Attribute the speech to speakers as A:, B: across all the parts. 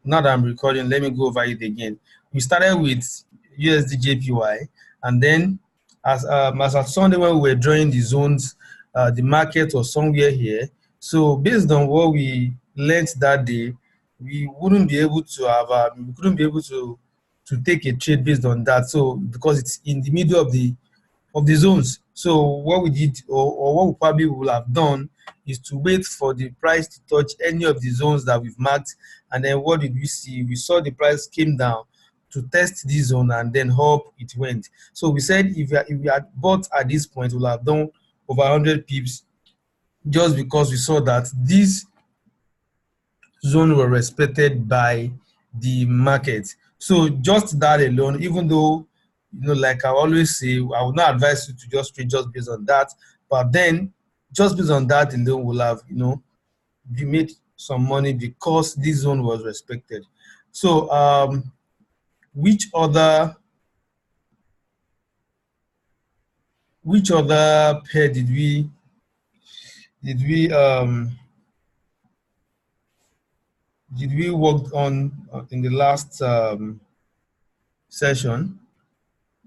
A: now that I'm recording, let me go over it again. We started with USD JPY, and then as at Sunday when we were drawing the zones, the market was somewhere here. So based on what we learned that day, we wouldn't be able to have we couldn't be able to take a trade based on that. So because it's in the middle of the zones. So what we did, or what we probably will have done, is to wait for the price to touch any of the zones that we've marked. And then what did we see? We saw the price came down to test this zone, and then up it went. So we said if we had bought at this point, we'll have done over 100 pips, just because we saw that these zones were respected by the market. So just that alone, even though, like I always say, I would not advise you to just trade just based on that, but then just based on that alone, will have, we made some money because this zone was respected. So which other pair did we work on in the last session?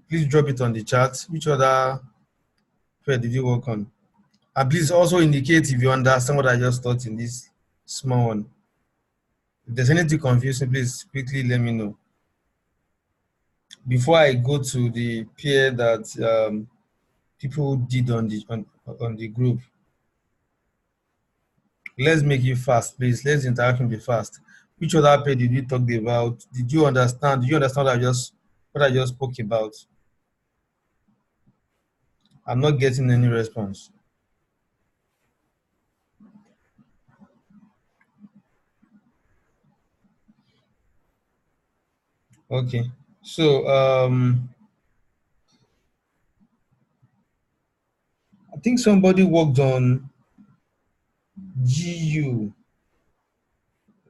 A: Please drop it on the chat. Which other pair did you work on? And please also indicate if you understand what I just taught in this small one. If there's anything confusing, please quickly let me know. Before I go to the pair that people did on the group. Let's make it fast, please. Let's interaction be fast. Which other pair did we talk about? Did you understand? Did you understand what I just spoke about? I'm not getting any response. Okay. So I think somebody worked on GU.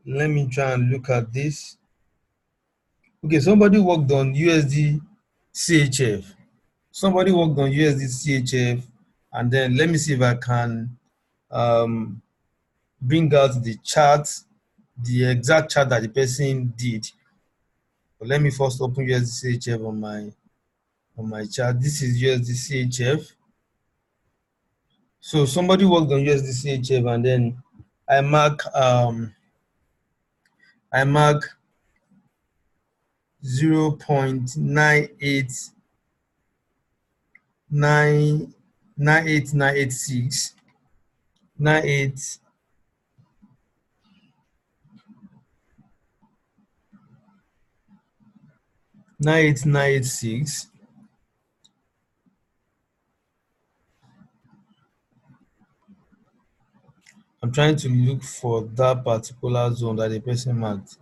A: Let me try and look at this. Okay, somebody worked on USD CHF. Somebody worked on USD CHF, and then let me see if I can bring out the chart, the exact chart that the person did. But let me first open USD CHF on my chart. This is USD CHF. So somebody worked on USD CHF, and then I mark 0.9898986 98986. I'm trying to look for that particular zone that the person marked.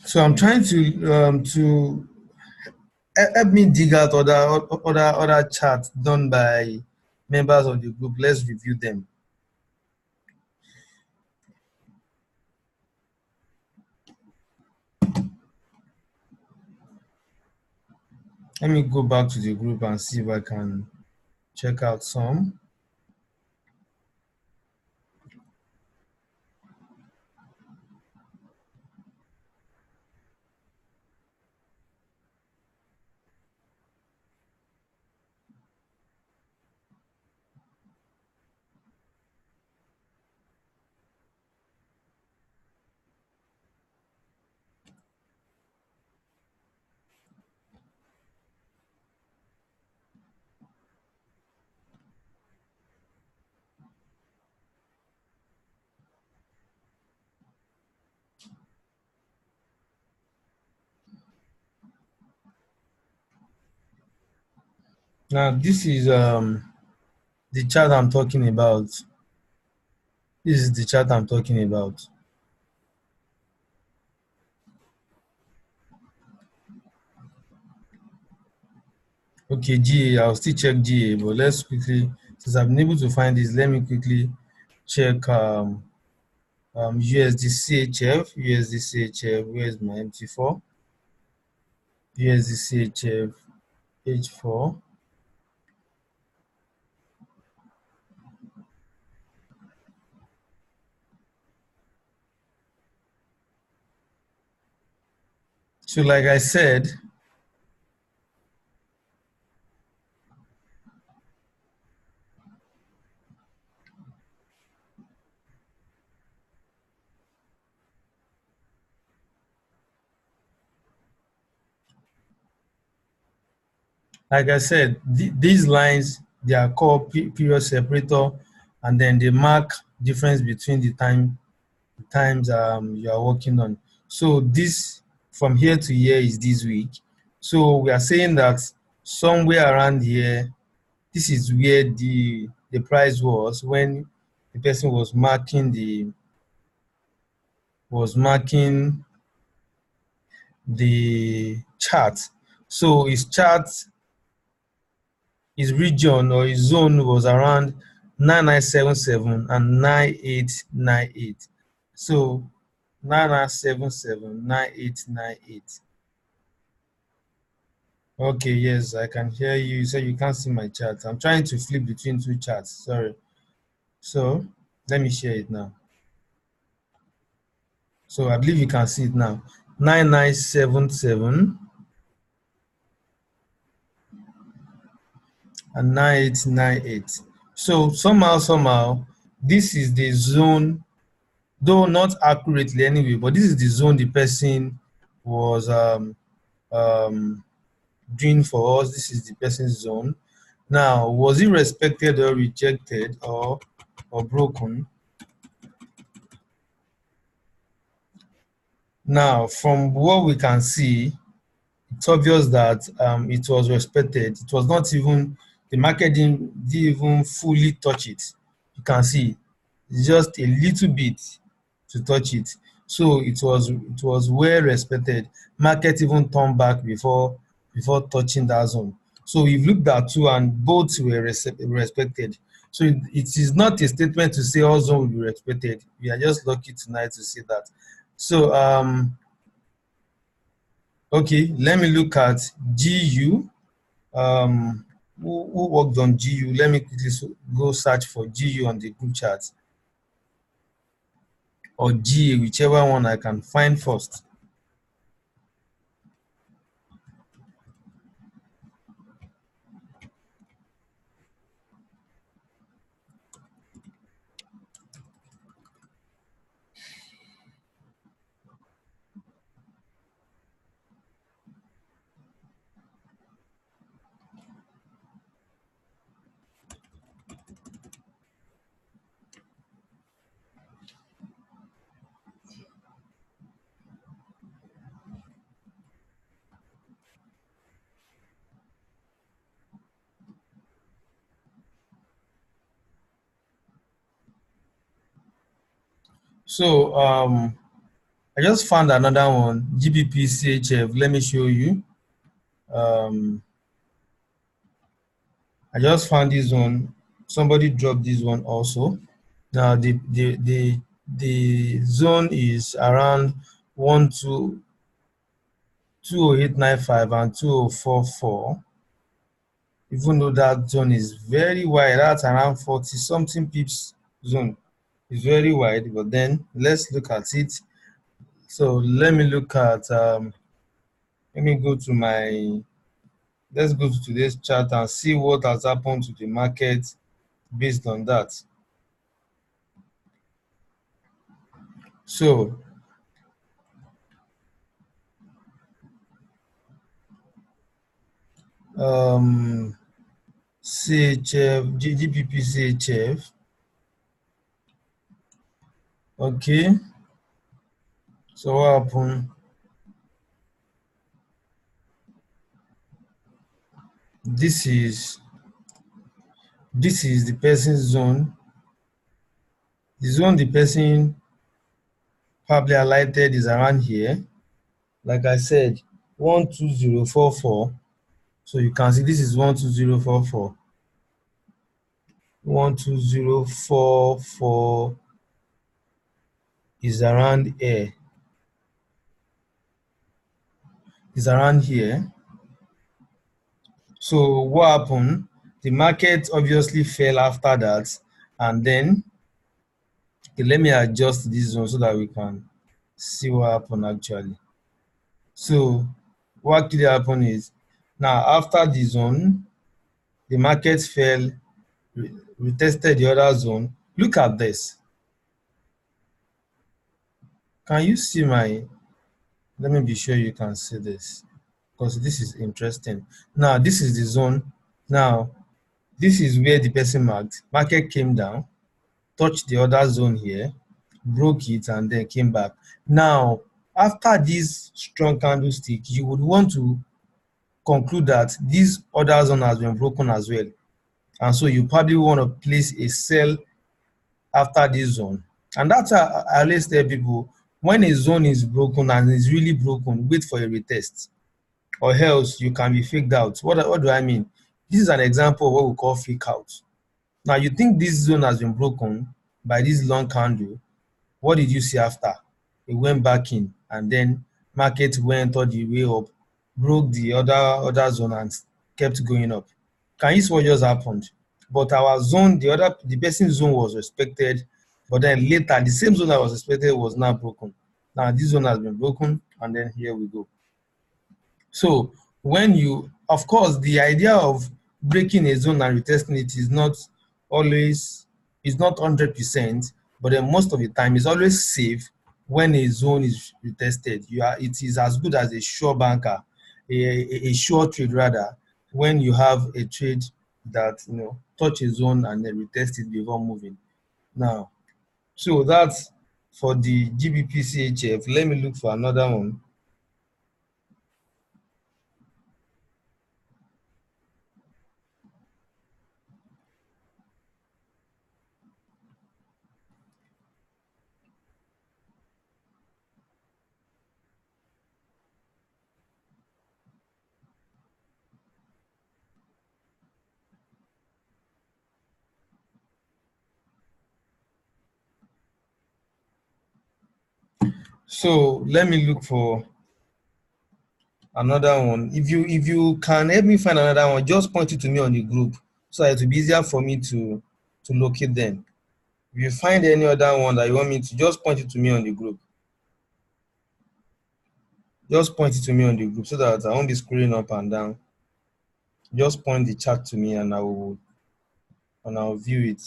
A: So I'm trying to help me dig out other charts done by members of the group. Let's review them. Let me go back to the group and see if I can check out some. Now this is the chart I'm talking about. This is the chart I'm talking about. Okay, GA, I'll still check GA, but let's quickly, since I've been able to find this, let me quickly check USD CHF, USD CHF, where's my MT4? USD CHF H4. So like I said, these lines, they are called period separator, and then they mark difference between the times you are working on. So this from here to here is this week. So we are saying that somewhere around here, this is where the price was when the person was marking the chart. So his chart, his region or his zone was around 9977 and 9898. So 9977, 9898. Okay, yes, I can hear you. You said you can't see my chart. I'm trying to flip between two charts. Sorry. So let me share it now. So I believe you can see it now. 9977 and 9898. So somehow, this is the zone, though not accurately anyway, but this is the zone the person was doing for us. This is the person's zone. Now, was it respected or rejected or broken? Now, from what we can see, it's obvious that it was respected. It was not even, the market didn't even fully touch it. You can see just a little bit to touch it. So it was well respected. Market even turned back before touching that zone. So we've looked at two and both were respected. So it is not a statement to say all zone will be respected. We are just lucky tonight to see that. So okay, let me look at GU. Who worked on GU? Let me quickly go search for GU on the group chat, or GA, whichever one I can find first. So I just found another one, GBP CHF. Let me show you. I just found this one. Somebody dropped this one also. Now the zone is around 20895 and 2044. Even though that zone is very wide, that's around 40 something pips zone. It's very wide, but then let's look at it. So let me look at let me go to my, let's go to today's chart and see what has happened to the market based on that. So CHF, GBP CHF. Okay. So what happened? This is the person's zone. The zone the person probably highlighted is around here. Like I said, 12044. So you can see this is 12044. 12044 is around here. Is around here. So what happened? The market obviously fell after that, and then okay, let me adjust this zone so that we can see what happened actually. So what actually happened is now after the zone, the market fell, retested the other zone. Look at this. Can you see my? Let me be sure you can see this because this is interesting. Now this is the zone. Now this is where the person marked. Market came down, touched the other zone here, broke it, and then came back. Now, after this strong candlestick, you would want to conclude that this other zone has been broken as well. And so you probably want to place a sell after this zone. And that's how I always tell people, when a zone is broken and is really broken, wait for a retest, or else you can be faked out. What do I mean? This is an example of what we call fake out. Now you think this zone has been broken by this long candle. What did you see after? It went back in, and then market went all the way up, broke the other zone and kept going up. Can you see what just happened? But our zone, the person's zone was respected, but then later the same zone that was expected was now broken. Now this zone has been broken, and then here we go. So when you, of course, the idea of breaking a zone and retesting it is not always, is not 100%, but then most of the time it's always safe when a zone is retested. It is as good as a sure banker, a sure trade rather, when you have a trade that touch a zone and then retest it before moving. Now, so that's for the GBP. Let me look for another one. So let me look for another one. If you can help me find another one, just point it to me on the group so it will be easier for me to locate them. If you find any other one that you want me to, just point it to me on the group. Just point it to me on the group so that I won't be scrolling up and down. Just point the chat to me and I'll view it.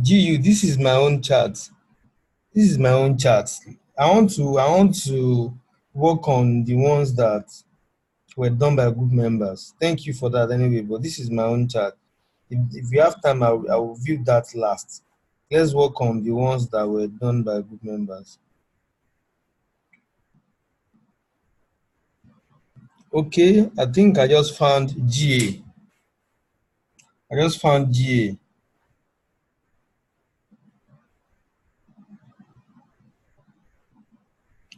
A: GU, this is my own chart. This is my own chart. I want to work on the ones that were done by group members. Thank you for that anyway, but this is my own chart. If you have time, I will view that last. Let's work on the ones that were done by group members. Okay, I think I just found GA. I just found GA.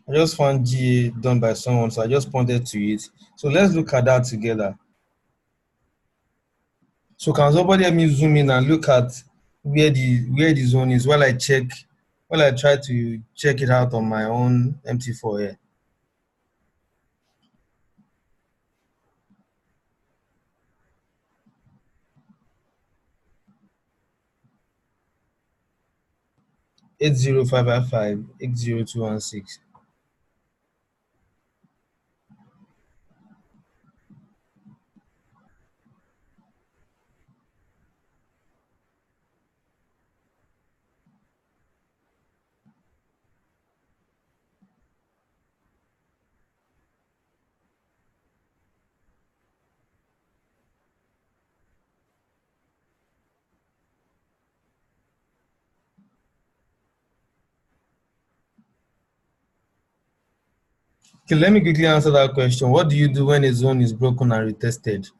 A: I just found GA done by someone, so I just pointed to it. So let's look at that together. So can somebody help me zoom in and look at where the zone is while I try to check it out on my own MT4 here. Eight zero five five five 80216. Okay, let me quickly answer that question. What do you do when a zone is broken and retested?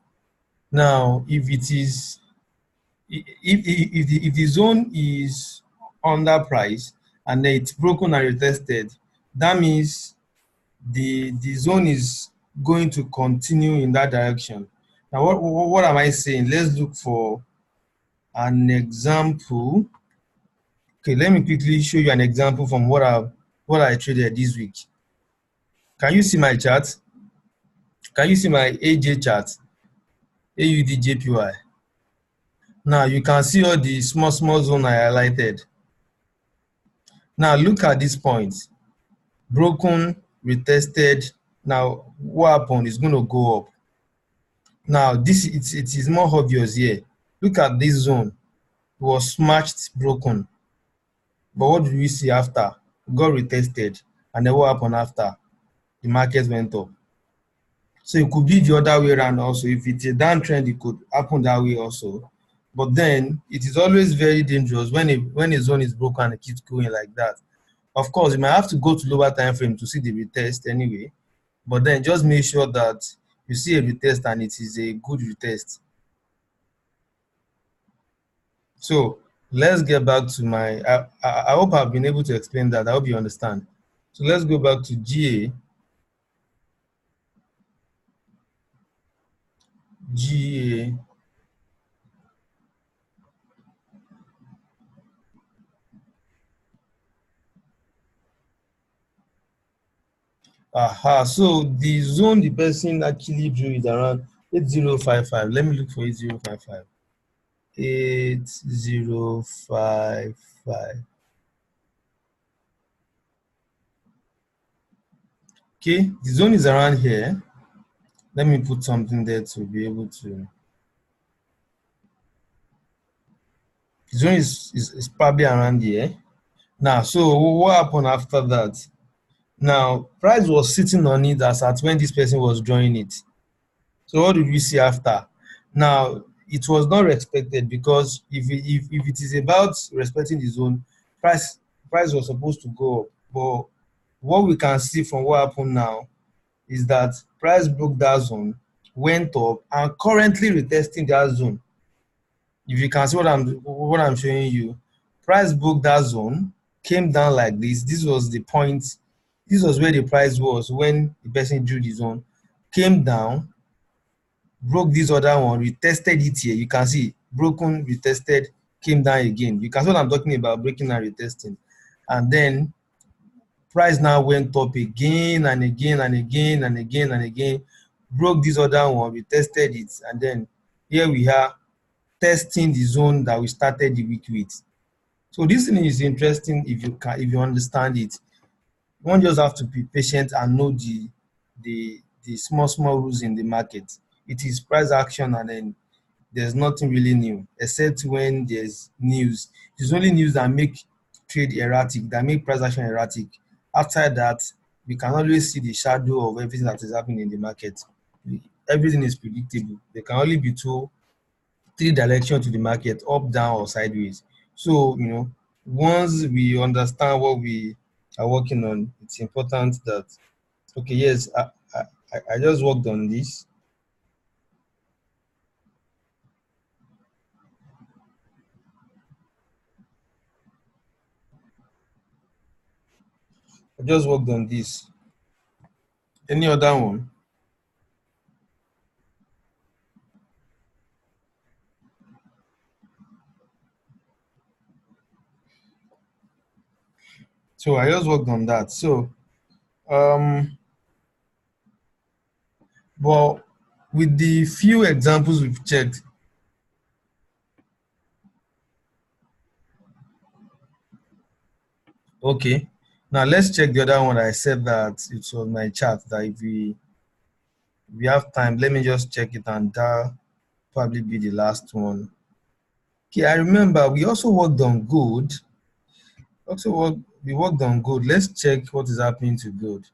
A: Now, if it is if the zone is under price and then it's broken and retested, that means the zone is going to continue in that direction. Now, what am I saying? Let's look for an example. Okay, let me quickly show you an example from what I traded this week. Can you see my chart? Can you see my AJ chart? AUDJPY. Now you can see all the small zone I highlighted. Now look at this point. Broken, retested. Now what happened is going to go up. Now this it is more obvious here. Look at this zone. It was smashed, broken. But what did we see after? It got retested. And then what happened after? The market went up. So it could be the other way around also. If it's a downtrend, it could happen that way also. But then it is always very dangerous when a zone is broken and it keeps going like that. Of course, you might have to go to lower time frame to see the retest anyway. But then just make sure that you see a retest and it is a good retest. So let's get back to my. I hope I've been able to explain that. I hope you understand. So let's go back to GA. GA. Aha, so the zone the person actually drew is around 8055. Let me look for 8055. 8055. Okay, the zone is around here. Let me put something there to be able to. The zone is probably around here. Now, so what happened after that? Now, price was sitting on it as at when this person was drawing it. So what did we see after? Now, it was not respected because if it is about respecting the zone, price was supposed to go up. But what we can see from what happened now is that price broke that zone, went up, and currently retesting that zone. If you can see what I'm showing you, price broke that zone, came down like this. This was the point. This was where the price was when the person drew the zone, came down, broke this other one, retested it here. You can see broken, retested, came down again. You can see what I'm talking about, breaking and retesting. And then price now went up again and again and again and again and again, broke this other one, retested it, and then here we are testing the zone that we started the week with. So this thing is interesting if you understand it. One just have to be patient and know the small rules in the market. It is price action and then there's nothing really new except when there's news. It's only news that make trade erratic, that make price action erratic. After that, we can always see the shadow of everything that is happening in the market. Everything is predictable. There can only be three directions to the market, up, down, or sideways. So, once we understand what we are working on, it's important that, okay, yes, I just worked on this. I just worked on this. Any other one? So I just worked on that. So, um, well, with the few examples we've checked, okay. Now let's check the other one. I said that it's on my chart that if we have time, let me just check it and that probably be the last one. Okay, I remember we also worked on gold. We worked on gold. Let's check what is happening to gold.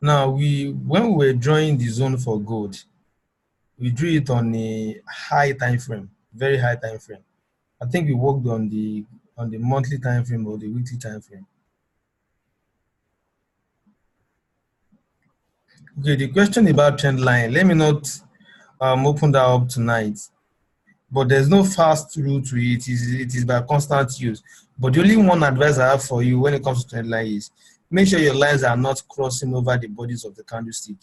A: Now, when we were drawing the zone for gold, we drew it on a high time frame, very high time frame. I think we worked on the monthly time frame or the weekly time frame. Okay, the question about trend line, let me not open that up tonight. But there's no fast route to it. It is by constant use. But the only one advice I have for you when it comes to trend line is make sure your lines are not crossing over the bodies of the candlestick.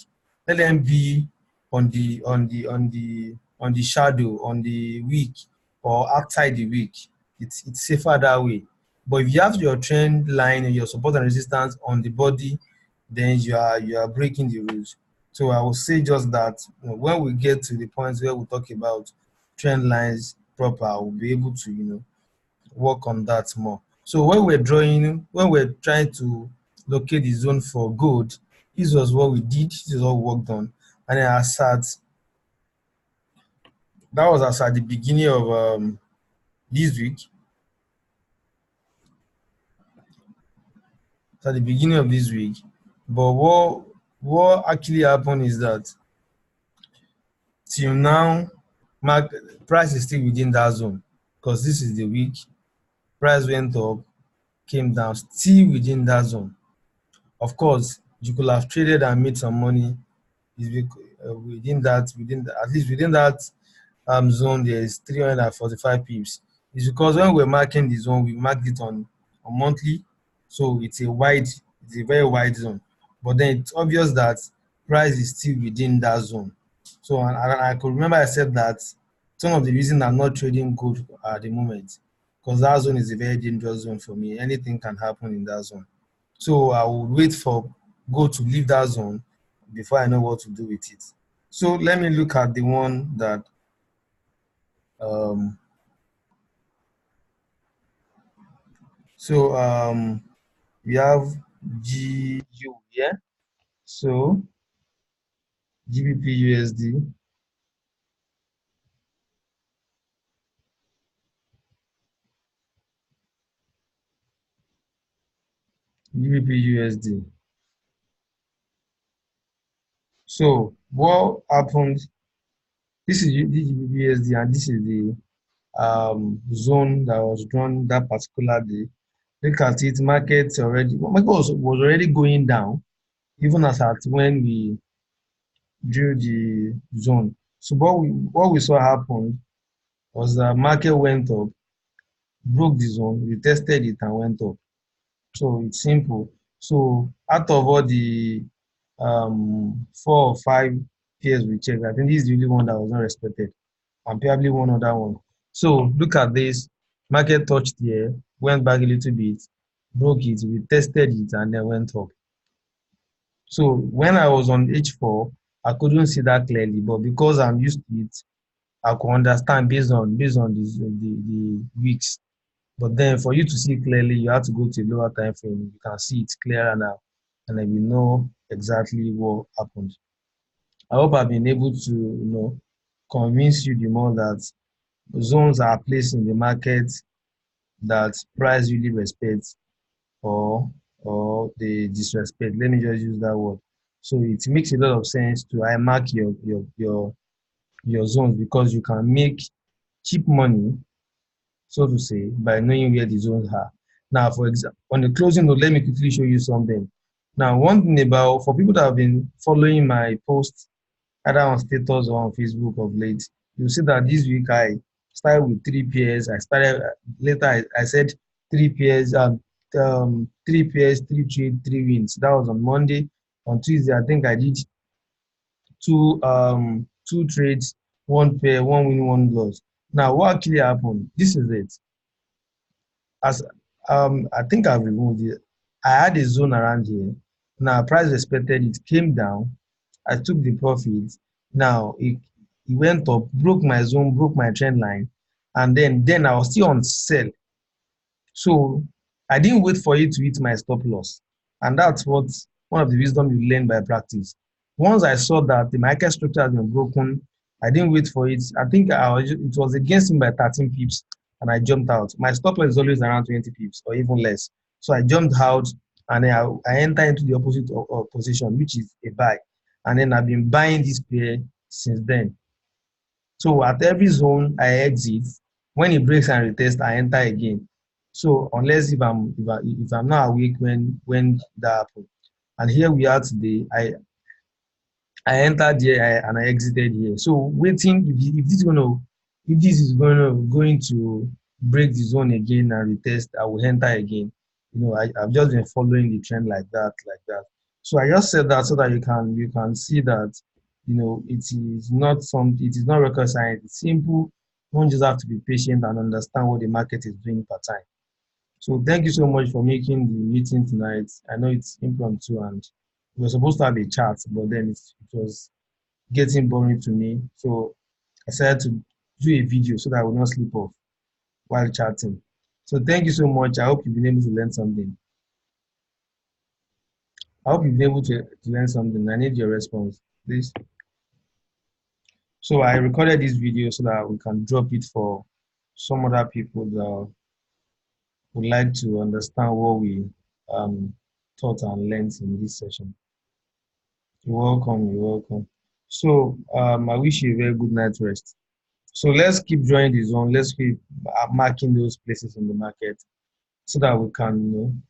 A: Let them be on the shadow on the wick or outside the wick. It's safer that way. But if you have your trend line and your support and resistance on the body, then you are breaking the rules. So I will say just that, when we get to the point where we talk about trend lines proper, we'll be able to work on that more. So when we're trying to locate the zone for gold, this was what we did. This is what we worked on, and then that was as at the beginning of this week. At the beginning of this week, but what actually happened is that till now, price is still within that zone because this is the week. Price went up, came down, still within that zone. Of course, you could have traded and made some money at least within that zone. There is 345 pips. It's because when we're marking the zone, we marked it on monthly, so it's a very wide zone. But then it's obvious that price is still within that zone. So I could remember I said that some of the reason I'm not trading gold at the moment, because that zone is a very dangerous zone for me. Anything can happen in that zone. So I will wait for gold to leave that zone before I know what to do with it. So let me look at the one that um, we have GU here. So GBP USD, GBP USD. So what happened? This is GBP USD, and this is the zone that was drawn that particular day. Look at it, market was already going down, even as at when we drew the zone. So what we saw happen was the market went up, broke the zone, retested it and went up. So it's simple. So out of all the 4 or 5 pairs we checked, I think this is the only one that was not respected, and probably one other one. So look at this. Market touched here, went back a little bit, broke it, retested it, and then went up. So when I was on H4, I couldn't see that clearly, but because I'm used to it, I could understand based on the weeks. But then for you to see clearly, you have to go to a lower time frame. You can see it clearer now, and then you know exactly what happened. I hope I've been able to, convince you the more that zones are placed in the market that price really respects, or they disrespect. Let me just use that word. So it makes a lot of sense to I mark your zones because you can make cheap money, so to say, by knowing where the zones are. Now, for example, on the closing note, let me quickly show you something. Now, one thing about for people that have been following my posts either on status or on Facebook of late, you'll see that this week I started with 3 pairs. I started later. I said 3 pairs, 3 pairs, 3 trade, 3 wins. That was on Monday. On Tuesday, I think I did two trades, 1 pair, 1 win, 1 loss. Now, what actually happened? This is it. As I think I've removed it. I had a zone around here. Now, price respected it, came down. I took the profit. Now it went up, broke my zone, broke my trend line, and then I was still on sell. So I didn't wait for it to hit my stop loss, and that's what one of the wisdom you learn by practice. Once I saw that the market structure has been broken, I didn't wait for it. I think it was against me by 13 pips, and I jumped out. My stop loss is always around 20 pips or even less. So I jumped out and then I enter into the opposite of position, which is a buy, and then I've been buying this pair since then. So at every zone I exit, when it breaks and retest, I enter again. So unless if I'm not awake when that happened, and here we are today, I entered here and I exited here. So waiting if this is going to break the zone again and retest, I will enter again. I've just been following the trend like that, like that. So I just said that so that you can see that it is not rocket science. It's simple. One just have to be patient and understand what the market is doing per time. So thank you so much for making the meeting tonight. I know it's impromptu and we were supposed to have a chat, but then it was getting boring to me. So I decided to do a video so that I will not sleep off while chatting. So thank you so much. I hope you've been able to learn something. I hope you've been able to learn something. I need your response, please. So I recorded this video so that we can drop it for some other people that would like to understand what we um, taught and learned in this session. You're welcome. You're welcome. So I wish you a very good night rest. So let's keep drawing the zone. Let's keep marking those places in the market so that we can,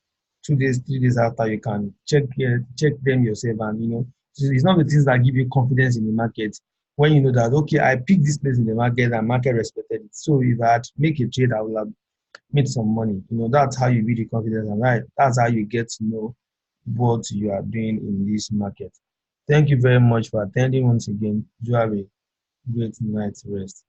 A: 2 days, 3 days after, you can check them yourself, and so it's not the things that give you confidence in the market when you know that okay, I picked this place in the market and market respected it. So if I had to make a trade, I would have made some money. That's how you build the confidence, and that's how you get to know what you are doing in this market. Thank you very much for attending once again. Do have a great night's rest.